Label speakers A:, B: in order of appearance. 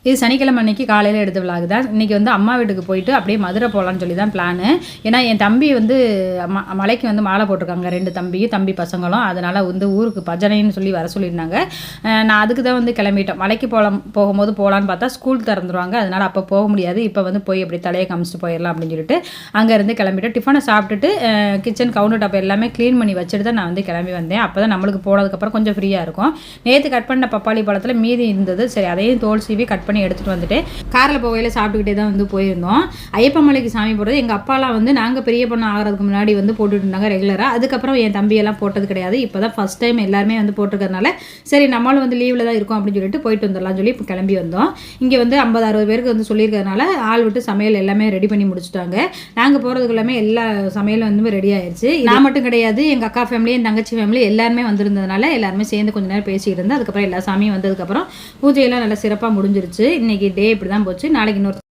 A: இது சனிக்கிழமை அன்றைக்கி காலையில் எடுத்த விலாக் தான். இன்றைக்கி வந்து அம்மா வீட்டுக்கு போயிட்டு அப்படியே மதுரை போகலான்னு சொல்லி தான் பிளானு. ஏன்னா என் தம்பி வந்து மலைக்கு வந்து மாலை போட்டிருக்காங்க, 2 தம்பி பசங்களும். அதனால் வந்து ஊருக்கு பஜனைன்னு சொல்லி வர சொல்லியிருந்தாங்க. நான் அதுக்கு தான் வந்து கிளம்பிட்டேன். மலைக்கு போகும்போது போகலான்னு பார்த்தா ஸ்கூல் திறந்துருவாங்க, அதனால் அப்போ போக முடியாது. இப்போ வந்து போய் அப்படி தலையை காமிச்சிட்டு போயிடலாம் அப்படின்னு சொல்லிட்டு அங்கேருந்து கிளம்பிட்டேன். டிஃபனை சாப்பிட்டுட்டு கிச்சன் கவுண்டர் டாப் எல்லாமே க்ளீன் பண்ணி வச்சுட்டு தான் நான் வந்து கிளம்பி வந்தேன். அப்போ தான் நம்மளுக்கு போனதுக்கப்புறம் கொஞ்சம் ஃப்ரீயாக இருக்கும். நேற்று கட் பண்ண பப்பாளி பழத்தில் மீதி இருந்தது, சரி அதையும் தோல் சீவி கட் பண்ணி எடுத்துகிட்டு வந்துட்டு காரில் போகையில் சாப்பிட்டுக்கிட்டே தான் வந்து போயிருந்தோம். ஐயப்ப மலைக்கு சாமி போடுறது எங்கள் அப்பாலாம் வந்து நாங்கள் பெரிய பொண்ணு ஆகிறதுக்கு முன்னாடி வந்து போட்டுட்டு இருந்தாங்க ரெகுலராக. அதுக்கப்புறம் என் தம்பியெல்லாம் போட்டது கிடையாது. இப்போ தான் ஃபஸ்ட் டைம் எல்லாருமே வந்து போட்டிருக்கிறதுனால சரி நம்மளும் வந்து லீவில் தான் இருக்கோம் அப்படின்னு சொல்லிட்டு போயிட்டு வந்துடலாம்னு சொல்லி இப்போ கிளம்பி வந்தோம். இங்கே வந்து 50-60 பேருக்கு வந்து சொல்லியிருக்கிறதுனால ஆள் விட்டு சமையல் எல்லாமே ரெடி பண்ணி முடிச்சுட்டாங்க. நாங்கள் போகிறதுக்கு எல்லாமே எல்லா சமையலும் வந்து ரெடி ஆயிடுச்சு. நான் மட்டும் கிடையாது, எங்கள் அக்கா ஃபேமிலி, என் தங்கச்சி ஃபேமிலி எல்லாருமே வந்திருந்ததுனால எல்லாருமே சேர்ந்து கொஞ்சம் நேரம் பேசிக்கிட்டு இருந்தோம். அதுக்கப்புறம் எல்லா சாமியும் வந்ததுக்கப்புறம் பூஜையெல்லாம் நல்லா சிறப்பாக முடிஞ்சிருச்சு. இன்னைக்கு டே இப்படி தான் போச்சு. நாளைக்கு இன்னொரு